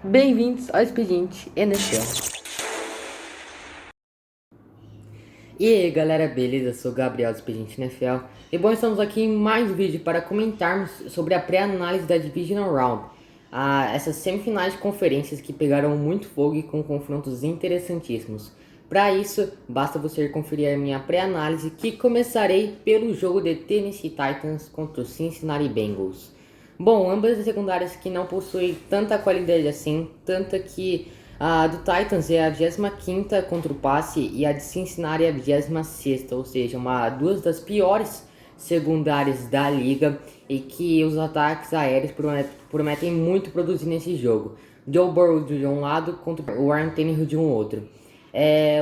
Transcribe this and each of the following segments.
Bem-vindos ao Expediente NFL. E aí galera, beleza? Sou o Gabriel do Expediente NFL. E bom, estamos aqui em mais um vídeo para comentarmos sobre a pré-análise da Divisional Round. Essas semifinais de conferências que pegaram muito fogo e com confrontos interessantíssimos. Para isso, basta você conferir a minha pré-análise, que começarei pelo jogo de Tennessee Titans contra o Cincinnati Bengals. Bom, ambas as secundárias que não possuem tanta qualidade assim, tanto que a do Titans é a 25ª contra o passe e a de Cincinnati é a 26ª, ou seja, duas das piores secundárias da liga, e que os ataques aéreos prometem muito produzir nesse jogo. Joe Burrow de um lado contra o Ryan Tannehill de um outro.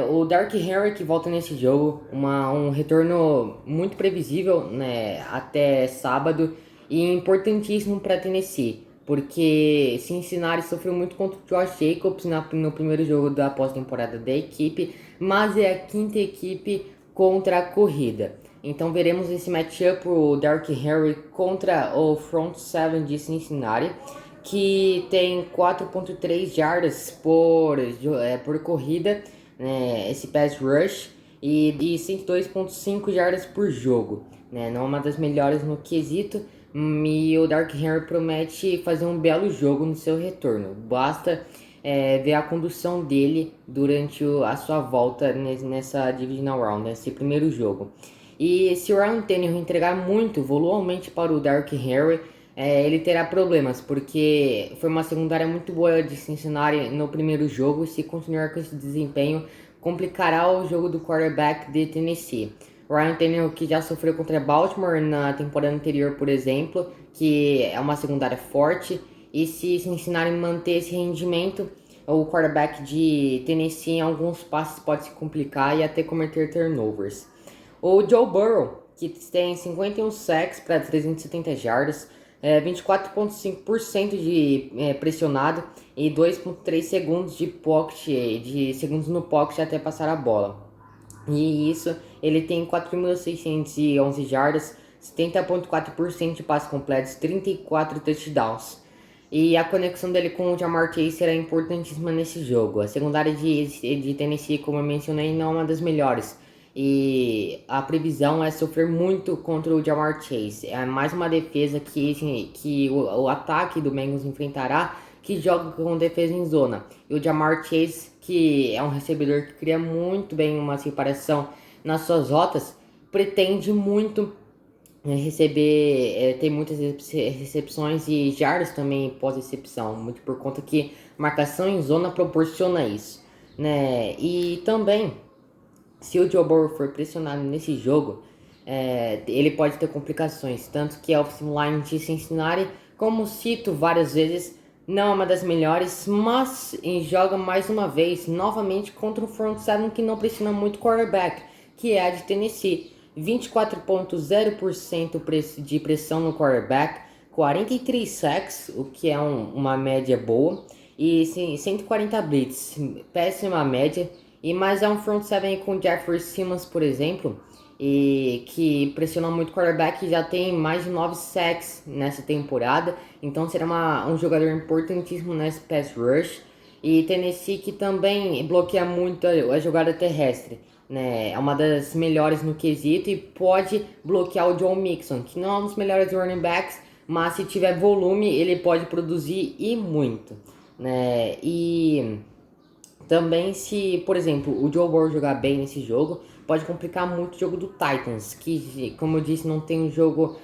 O Derrick Henry que volta nesse jogo, um retorno muito previsível, né, até sábado, e importantíssimo para Tennessee, porque Cincinnati sofreu muito contra o Josh Jacobs no primeiro jogo da pós-temporada da equipe, mas é a quinta equipe contra a corrida. Então veremos esse matchup, o Derrick Henry contra o front seven de Cincinnati, que tem 4.3 jardas por corrida, né, esse pass rush, e 102.5 jardas por jogo, né, não é uma das melhores no quesito, e o Derrick Henry promete fazer um belo jogo no seu retorno. Basta ver a condução dele durante a sua volta nessa Divisional Round, nesse primeiro jogo. E se o Ryan Tannehill entregar muito volumente para o Derrick Henry, ele terá problemas, porque foi uma secundária muito boa de Cincinnati no primeiro jogo, e se continuar com esse desempenho, complicará o jogo do quarterback de Tennessee. Ryan Tannehill, que já sofreu contra Baltimore na temporada anterior, por exemplo, que é uma secundária forte, e se Cincinnati manter esse rendimento, o quarterback de Tennessee em alguns passes pode se complicar e até cometer turnovers. O Joe Burrow, que tem 51 sacks para 370 jardas, 24,5% de pressionado e 2,3 segundos de segundos no pocket até passar a bola. E isso, ele tem 4.611 jardas, 70,4% de passes completos, 34 touchdowns. E a conexão dele com o Ja'Marr Chase era importantíssima nesse jogo. A secundária de Tennessee, como eu mencionei, não é uma das melhores. E a previsão é sofrer muito contra o Ja'Marr Chase. É mais uma defesa que o ataque do Bengals enfrentará, que joga com defesa em zona. E o Ja'Marr Chase, que é um recebedor que cria muito bem uma separação nas suas rotas, pretende muito ter muitas recepções e jardas também pós-recepção, muito por conta que marcação em zona proporciona isso, né? E também, se o Joe Burrow for pressionado nesse jogo, ele pode ter complicações, tanto que a offensive line de Cincinnati, como cito várias vezes, não é uma das melhores, mas joga mais uma vez, novamente, contra um front seven que não pressiona muito quarterback, que é a de Tennessee. 24,0% de pressão no quarterback, 43 sacks, o que é uma média boa, e 140 blitz, péssima média. E mais é um front seven com Jeffrey Simmons, por exemplo, e que pressiona muito o quarterback, já tem mais de 9 sacks nessa temporada, então será um jogador importantíssimo nesse pass rush. E Tennessee, que também bloqueia muito a jogada terrestre, né? É uma das melhores no quesito, e pode bloquear o Joe Mixon, que não é um dos melhores running backs, mas se tiver volume ele pode produzir e muito, né? E também, se, por exemplo, o Joe Burrow jogar bem nesse jogo, pode complicar muito o jogo do Titans, que, como eu disse, não tem um jogo,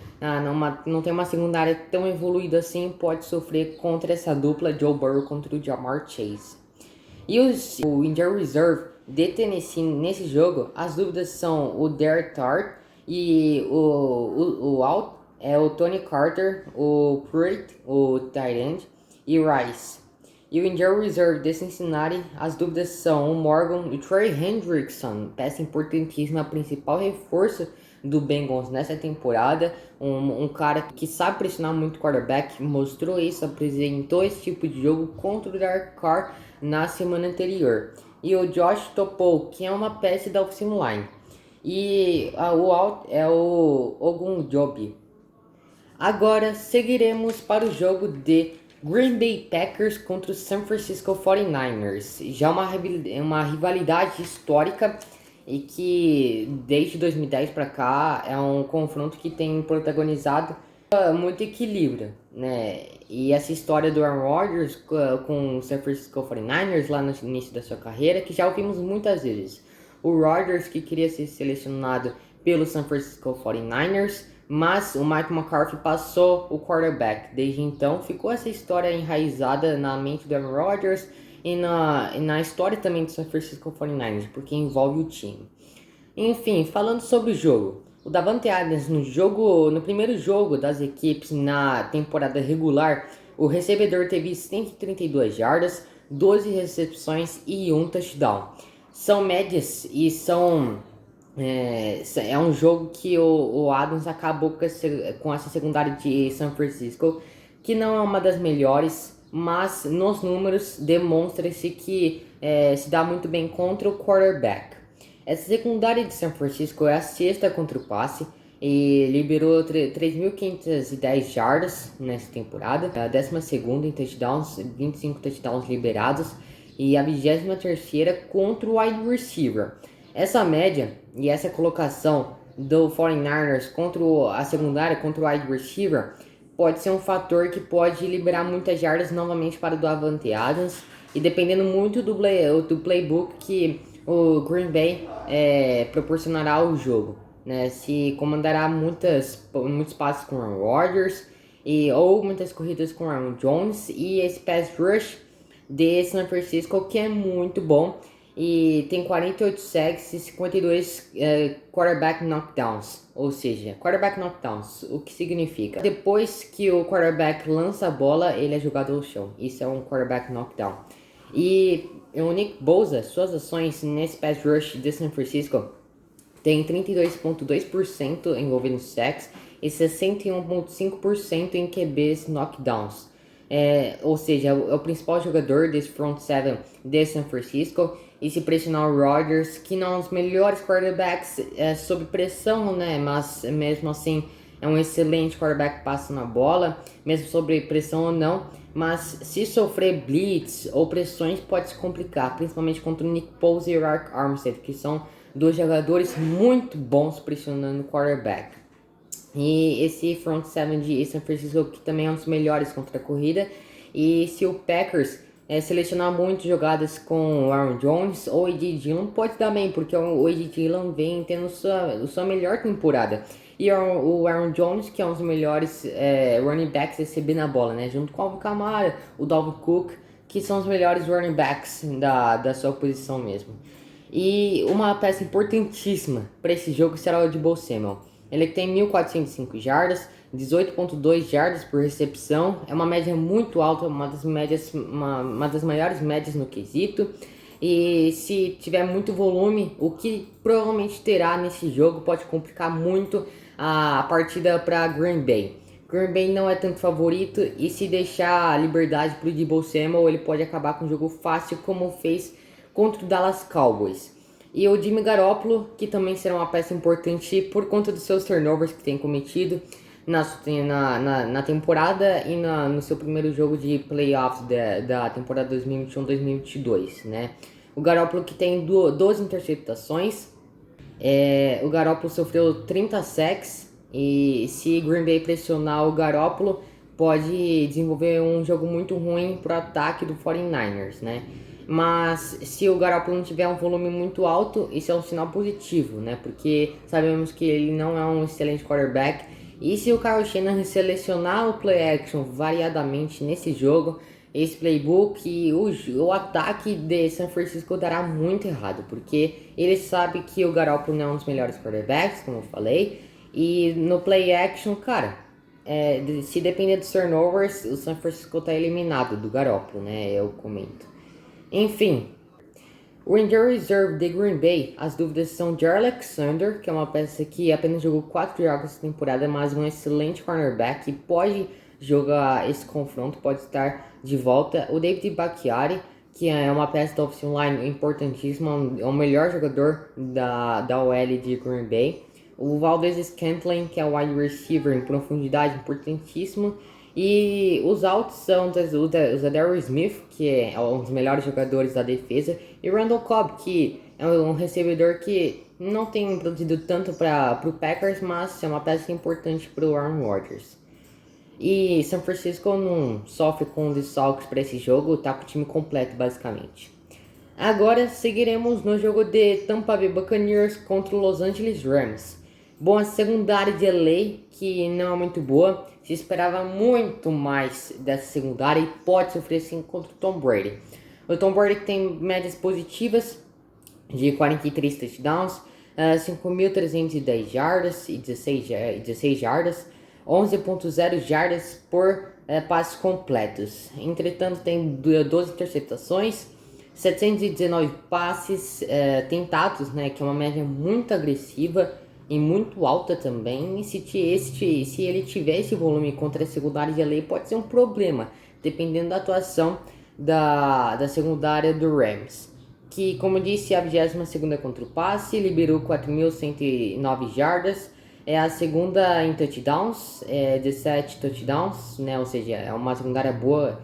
não tem uma secundária tão evoluída assim, pode sofrer contra essa dupla Joe Burrow contra o Ja'Marr Chase. E o Injury Reserve de Tennessee nesse jogo, as dúvidas são o Derek Tart e o Tony Carter, o Pruitt, o tight end, e o Rice. E o Injury Reserve de Cincinnati, as dúvidas são o Morgan e o Trey Hendrickson, peça importantíssima, principal reforço do Bengals nessa temporada, um cara que sabe pressionar muito o quarterback, mostrou isso, apresentou esse tipo de jogo contra o Derek Carr na semana anterior. E o Josh Topol, que é uma peça da offensive line. E o out é o Ogunjobi. Agora seguiremos para o jogo de Green Bay Packers contra o San Francisco 49ers. Já uma rivalidade histórica e que desde 2010 para cá é um confronto que tem protagonizado muito equilíbrio, né? E essa história do Aaron Rodgers com o San Francisco 49ers lá no início da sua carreira, que já ouvimos muitas vezes. O Rodgers que queria ser selecionado pelo San Francisco 49ers, mas o Mike McCarthy passou o quarterback. Desde então ficou essa história enraizada na mente do Aaron Rodgers e na história também do San Francisco 49ers, porque envolve o time. Enfim, falando sobre o jogo. O Davante Adams no primeiro jogo das equipes na temporada regular, o recebedor teve 132 jardas, 12 recepções e um touchdown. São médias e é um jogo que o Adams acabou com essa secundária de São Francisco, que não é uma das melhores, mas nos números demonstra-se que se dá muito bem contra o quarterback. Essa secundária de São Francisco é a sexta contra o passe e liberou 3.510 jardas nessa temporada, a 12ª em touchdowns, 25 touchdowns liberados e a 23ª contra o wide receiver. Essa média e essa colocação do 49ers contra a secundária, contra o wide receiver, pode ser um fator que pode liberar muitas jardas novamente para o Davante Adams e dependendo muito do playbook que o Green Bay proporcionará ao jogo, né? Se comandará muitos passes com Aaron Rodgers ou muitas corridas com Aaron Jones e esse pass rush de San Francisco que é muito bom e tem 48 sacks e 52 quarterback knockdowns, ou seja, quarterback knockdowns, o que significa? Depois que o quarterback lança a bola, ele é jogado ao chão, isso é um quarterback knockdown. E o Nick Bosa, suas ações nesse pass rush de San Francisco tem 32,2% envolvendo sacks e 61,5% em QBs knockdowns. Ou seja, é o principal jogador desse front seven de San Francisco. E se pressionar o Rodgers, que não é um dos melhores quarterbacks sob pressão, né? Mas mesmo assim é um excelente quarterback que passa na bola, mesmo sob pressão ou não. Mas se sofrer blitz ou pressões pode se complicar, principalmente contra o Nick Bosa e o Arik Armstead, que são dois jogadores muito bons pressionando o quarterback. E esse front seven de San Francisco que também é um dos melhores contra a corrida. E se o Packers selecionar muitas jogadas com o Aaron Jones ou A.J. Dillon, pode dar bem, porque o A.J. Dillon vem tendo sua melhor temporada. E o Aaron Jones, que é um dos melhores running backs recebendo a bola, né? Junto com o Alvin Kamara, o Dalvin Cook, que são os melhores running backs da sua posição mesmo. E uma peça importantíssima para esse jogo será o Deebo Samuel. Ele tem 1.405 jardas, 18,2 jardas por recepção. É uma média muito alta, uma das maiores médias no quesito. E se tiver muito volume, o que provavelmente terá nesse jogo, pode complicar muito a partida para Green Bay. Green Bay não é tanto favorito e se deixar a liberdade para o Deebo Samuel, ele pode acabar com um jogo fácil como fez contra o Dallas Cowboys. E o Jimmy Garoppolo, que também será uma peça importante por conta dos seus turnovers que tem cometido na temporada e no seu primeiro jogo de playoffs da temporada 2021-2022, né? O Garoppolo que tem 12 interceptações, o Garoppolo sofreu 30 sacks e se Green Bay pressionar o Garoppolo, pode desenvolver um jogo muito ruim para o ataque do 49ers, né? Mas se o Garoppolo não tiver um volume muito alto, isso é um sinal positivo, né? Porque sabemos que ele não é um excelente quarterback. E se o Kyle Shanahan selecionar o play action variadamente nesse jogo, esse playbook e o ataque de San Francisco dará muito errado. Porque ele sabe que o Garoppolo não é um dos melhores quarterbacks, como eu falei. E no play action, cara, se depender dos turnovers, o San Francisco está eliminado do Garoppolo, né? Eu comento. Enfim, o Injury Reserve de Green Bay, as dúvidas são de Alexander, que é uma peça que apenas jogou 4 jogos essa temporada, mas um excelente cornerback e pode jogar esse confronto, pode estar de volta. O David Bakhtiari, que é uma peça da offensive line importantíssima, é o melhor jogador da OL de Green Bay. O Valdez Scantling, que é o wide receiver em profundidade, importantíssimo. E os altos são o Zadarius Smith, que é um dos melhores jogadores da defesa, e Randall Cobb, que é um recebedor que não tem produzido tanto para o Packers, mas é uma peça importante para o Aaron Rodgers. E São Francisco não sofre com desfalques para esse jogo, tá com o time completo basicamente. Agora seguiremos no jogo de Tampa Bay Buccaneers contra o Los Angeles Rams. Bom, a secundária de LA, que não é muito boa, se esperava muito mais dessa secundária e pode sofrer sim contra o Tom Brady. O Tom Brady tem médias positivas de 43 touchdowns, 5.310 jardas e 16 jardas, 11.0 jardas por passes completos. Entretanto, tem 12 interceptações, 719 passes tentados, né, que é uma média muito agressiva e muito alta também. E se ele tiver esse volume contra a secundária de LA, pode ser um problema, dependendo da atuação da secundária do Rams, que, como disse, é a 22ª contra o passe, liberou 4.109 jardas, é a segunda em touchdowns, 17 touchdowns, né? Ou seja, é uma secundária boa,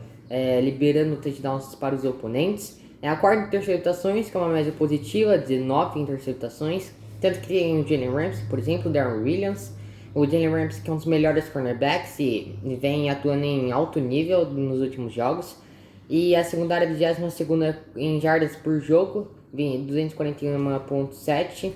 liberando touchdowns para os oponentes. É a quarta em interceptações, que é uma média positiva, 19 interceptações, tanto que tem o Jalen Ramsey, por exemplo, o Darren Williams, o Jalen Ramsey, que é um dos melhores cornerbacks e vem atuando em alto nível nos últimos jogos. E a secundária, 22ª em jardas por jogo, 241.7.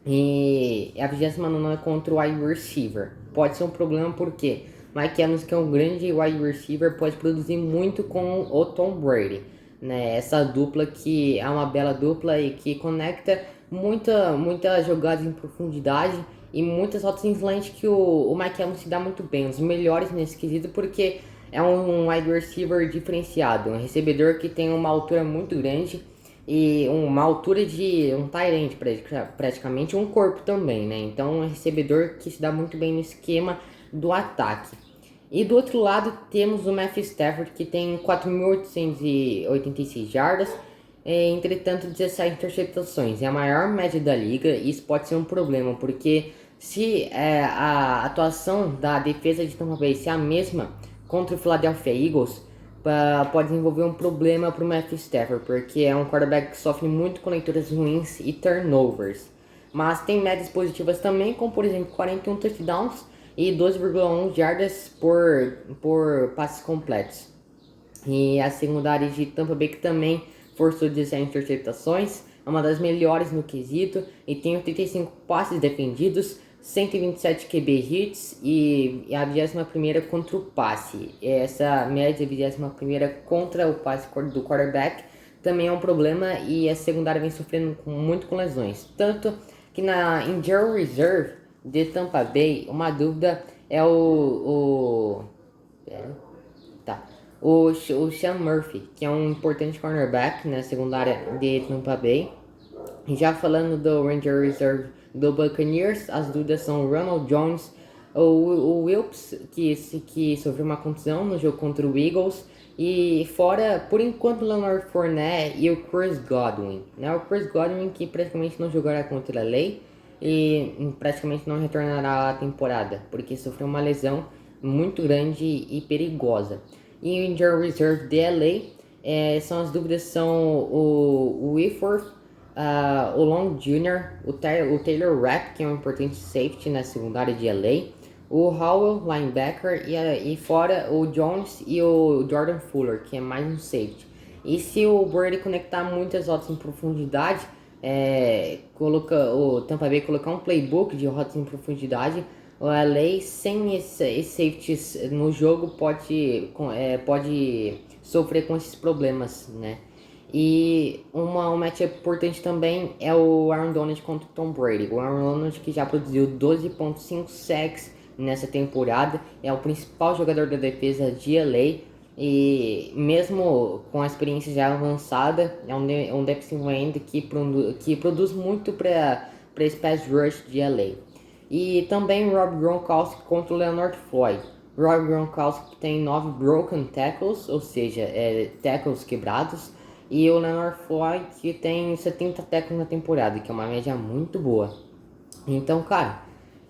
E a 29ª contra o wide receiver. Pode ser um problema porque Mike Evans, que é um grande wide receiver, pode produzir muito com o Tom Brady, né? Essa dupla que é uma bela dupla e que conecta muitas jogadas em profundidade e muitas rotas em slant que o Mike Evans se dá muito bem, os melhores nesse quesito, porque é um wide receiver diferenciado, um recebedor que tem uma altura muito grande e uma altura de um tight end, praticamente um corpo também, né? Então, um recebedor que se dá muito bem no esquema do ataque. E do outro lado temos o Matthew Stafford, que tem 4.886 jardas, entretanto 17 interceptações. É a maior média da liga e isso pode ser um problema, porque se a atuação da defesa de Tampa Bay ser a mesma contra o Philadelphia Eagles, pode desenvolver um problema para o Matthew Stafford, porque é um quarterback que sofre muito com leituras ruins e turnovers. Mas tem médias positivas também, como por exemplo 41 touchdowns e 12,1 jardas por passes completos. E a secundária de Tampa Bay, que também forçou 17 interceptações, é uma das melhores no quesito e tem 85 passes defendidos, 127 QB hits e a 21ª contra o passe. Essa média 21ª contra o passe do quarterback também é um problema e a secundária vem sofrendo muito com lesões. Tanto que na Injury Reserve de Tampa Bay, uma dúvida é o Sean Murphy, que é um importante cornerback na secundária de Tampa Bay. E já falando do Ranger Reserve do Buccaneers, as dúvidas são o Ronald Jones, o Wilkes, que sofreu uma contusão no jogo contra o Eagles, e fora, por enquanto, o Leonard Fournette e o Chris Godwin. Né? O Chris Godwin, que praticamente não jogará contra a lei e praticamente não retornará à temporada, porque sofreu uma lesão muito grande e perigosa. E o Injury Reserve de LA, as dúvidas são o Whitworth, o Long Jr., o Taylor Rapp, que é um importante safety na secundária de LA, o Howell, linebacker, e fora o Jones e o Jordan Fuller, que é mais um safety. E se o Brady conectar muitas rotas em profundidade, o Tampa Bay colocar um playbook de rotas em profundidade, o LA sem esses safeties no jogo pode sofrer com esses problemas, né? E um matchup importante também é o Aaron Donald contra o Tom Brady. O Aaron Donald, que já produziu 12,5 sacks nessa temporada, é o principal jogador da defesa de LA. E mesmo com a experiência já avançada, é um defensive end que produz muito para esse pass rush de LA. E também o Rob Gronkowski contra o Leonard Floyd. Rob Gronkowski tem 9 broken tackles, ou seja, tackles quebrados. E o Leonard Floyd, que tem 70 tackles na temporada, que é uma média muito boa. Então, cara,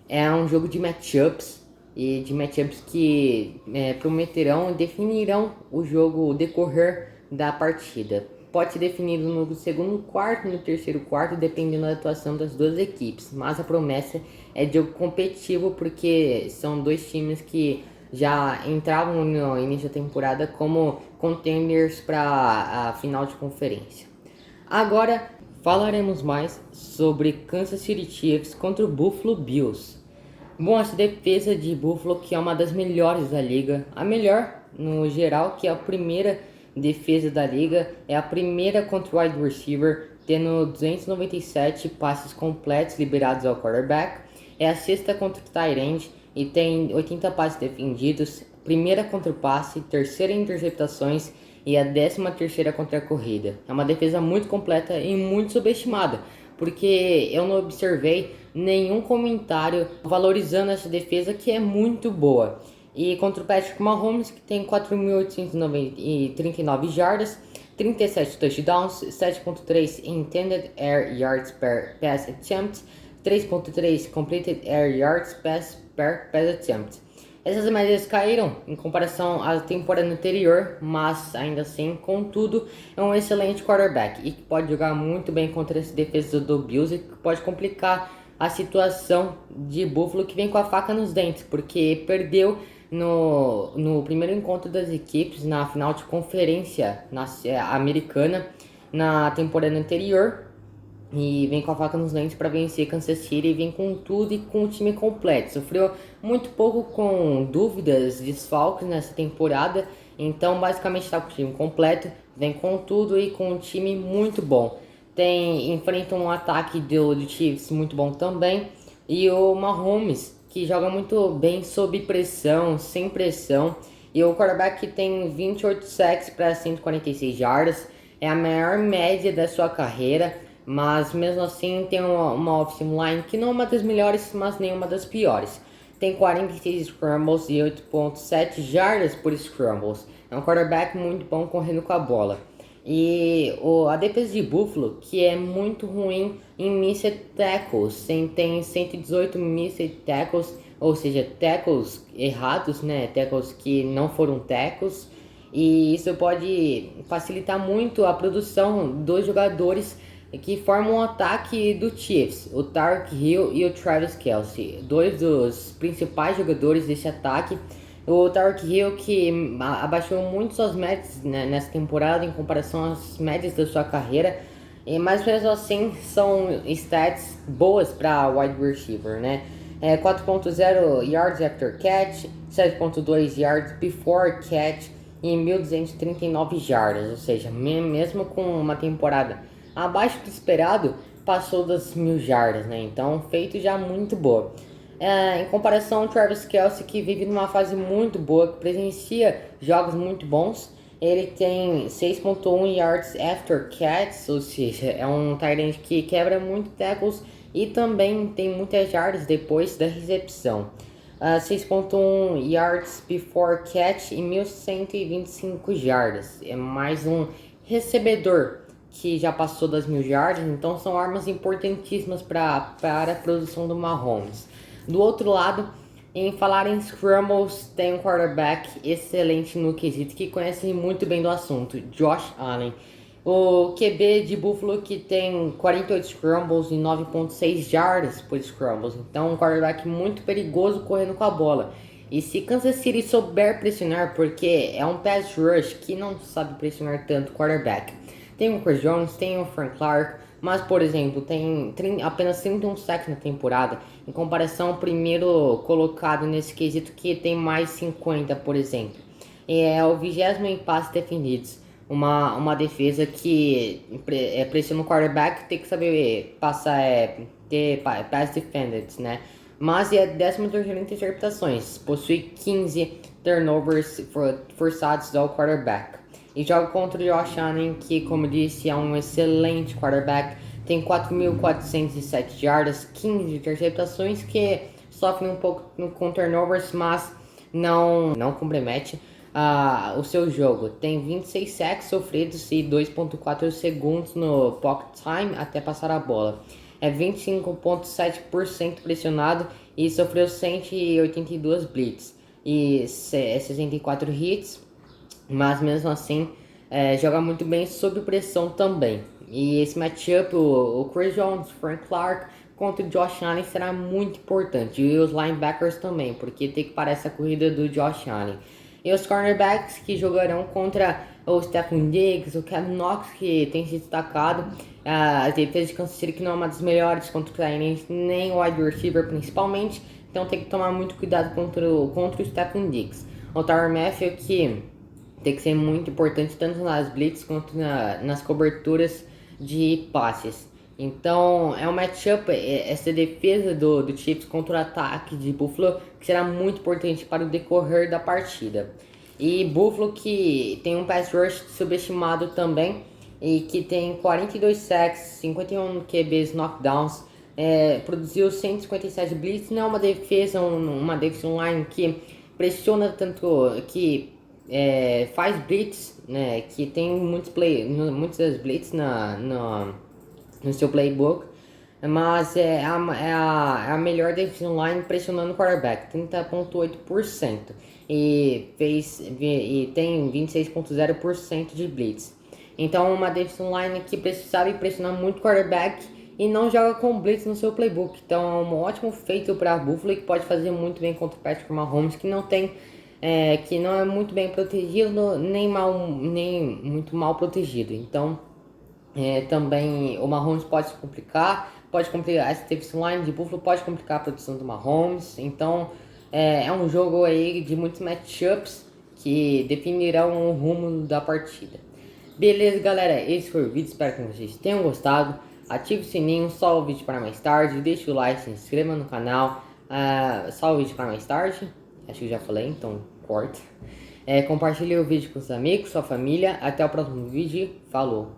é um jogo de matchups. e de matchups que prometerão e definirão o jogo, o decorrer da partida. Pode ser definido no segundo quarto, no terceiro quarto, dependendo da atuação das duas equipes. Mas a promessa é de jogo competitivo, porque são dois times que já entravam no início da temporada como contenders para a final de conferência. Agora falaremos mais sobre Kansas City Chiefs contra o Buffalo Bills. Bom, essa defesa de Buffalo, que é uma das melhores da liga, a melhor no geral, que é a primeira defesa da liga, é a primeira contra o wide receiver, tendo 297 passes completos liberados ao quarterback, é a sexta contra o tight end e tem 80 passes defendidos, primeira contra o passe, terceira em interceptações e a 13ª contra a corrida. É uma defesa muito completa e muito subestimada, porque eu não observei nenhum comentário valorizando essa defesa, que é muito boa. E contra o Patrick Mahomes, que tem 4.839 jardas, 37 touchdowns, 7.3 intended air yards per pass attempt, 3.3 completed air yards per pass attempt. Essas médias caíram em comparação à temporada anterior, mas ainda assim, contudo, é um excelente quarterback e que pode jogar muito bem contra essa defesa do Bills e que pode complicar a situação de Buffalo, que vem com a faca nos dentes, porque perdeu no primeiro encontro das equipes na final de conferência americana na temporada anterior. E vem com a faca nos dentes para vencer Kansas City, e vem com tudo e com o time completo. Sofreu muito pouco com dúvidas, desfalques nessa temporada, então basicamente está com o time completo, vem com tudo e com um time muito bom. Enfrenta um ataque do Chiefs muito bom também, e o Mahomes, que joga muito bem sob pressão, sem pressão, e o quarterback que tem 28 sacks para 146 jardas, é a maior média da sua carreira. Mas mesmo assim tem uma offensive line que não é uma das melhores, mas nem uma das piores. Tem 46 scrambles e 8.7 jardas por scrambles. É um quarterback muito bom correndo com a bola. E a defesa de Buffalo, que é muito ruim em missed tackles, tem 118 missed tackles, ou seja, tackles errados, né? Tackles que não foram tackles. E isso pode facilitar muito a produção dos jogadores que formam o ataque do Chiefs, o Tyreek Hill e o Travis Kelce, dois dos principais jogadores desse ataque. O Tyreek Hill, que abaixou muito suas médias, né, nessa temporada em comparação às médias da sua carreira, mas mesmo assim são stats boas para wide receiver, né? 4.0 yards after catch, 7.2 yards before catch e 1.239 jardas, ou seja, mesmo com uma temporada abaixo do esperado, passou das 1.000 jardas, né? Então, feito já muito boa. Em comparação ao Travis Kelce, que vive numa fase muito boa, que presencia jogos muito bons, ele tem 6.1 yards after catch, ou seja, é um tight end que quebra muito tackles e também tem muitas jardas depois da recepção. 6.1 yards before catch e 1.125 jardas. É mais um recebedor que já passou das 1.000 jardas, então são armas importantíssimas para a produção do Mahomes. Do outro lado, em falar em scrambles, tem um quarterback excelente no quesito, que conhece muito bem do assunto, Josh Allen. O QB de Buffalo, que tem 48 scrambles e 9.6 jardas por scrambles, então um quarterback muito perigoso correndo com a bola. E se Kansas City souber pressionar, porque é um pass rush que não sabe pressionar tanto o quarterback. Tem o Chris Jones, tem o Frank Clark, mas, por exemplo, tem apenas 31 sacks na temporada, em comparação ao primeiro colocado nesse quesito, que tem mais 50, por exemplo. É o 20º em passes defendidos. Uma defesa que pressiona o quarterback, tem que saber passar, ter pass defended, né? Mas é 13º em interceptações, possui 15 turnovers forçados ao quarterback. E joga contra o Josh Allen, que, como disse, é um excelente quarterback. Tem 4.407 jardas, 15 interceptações, que sofre um pouco com turnovers, mas não compromete o seu jogo. Tem 26 sacks sofridos e 2.4 segundos no pocket time até passar a bola. É 25.7% pressionado e sofreu 182 blitz e 64 hits, mas mesmo assim joga muito bem sob pressão também. E esse matchup, o Chris Jones, Frank Clark contra o Josh Allen será muito importante. E os linebackers também, porque tem que parar essa corrida do Josh Allen. E os cornerbacks que jogarão contra o Stephen Diggs, o Kevin Knox, que tem se destacado. A defesa de Kansas City, que não é uma das melhores contra o Tyrants, nem o wide receiver principalmente. Então tem que tomar muito cuidado contra o Stephen Diggs. O Tyrann Mathieu, que tem que ser muito importante tanto nas blitz quanto nas coberturas de passes. Então é um matchup, essa defesa do Chiefs contra o ataque de Buffalo, que será muito importante para o decorrer da partida. E Buffalo, que tem um pass rush subestimado também, e que tem 42 sacks, 51 QBs knockdowns, produziu 157 blitz. Não é uma defesa, uma defensive line que pressiona tanto, que faz blitz, né, que tem muitas blitz no seu playbook, mas é a melhor defensive line pressionando o quarterback, 30,8%, e tem 26,0% de blitz. Então uma defensive line que sabe pressionar muito o quarterback e não joga com blitz no seu playbook. Então é um ótimo feito para Buffalo, que pode fazer muito bem contra o Patrick Mahomes, que não é muito bem protegido, nem muito mal protegido. Então também o Mahomes pode complicar essa defensive line de Buffalo, pode complicar a produção do Mahomes. Então é um jogo aí de muitos matchups que definirão o rumo da partida. Beleza, galera, esse foi o vídeo, espero que vocês tenham gostado. Ative o sininho, salve o vídeo para mais tarde, deixa o like, se inscreva no canal, salve o vídeo para mais tarde, acho que já falei, então corta. Compartilhe o vídeo com os amigos, sua família, até o próximo vídeo, falou!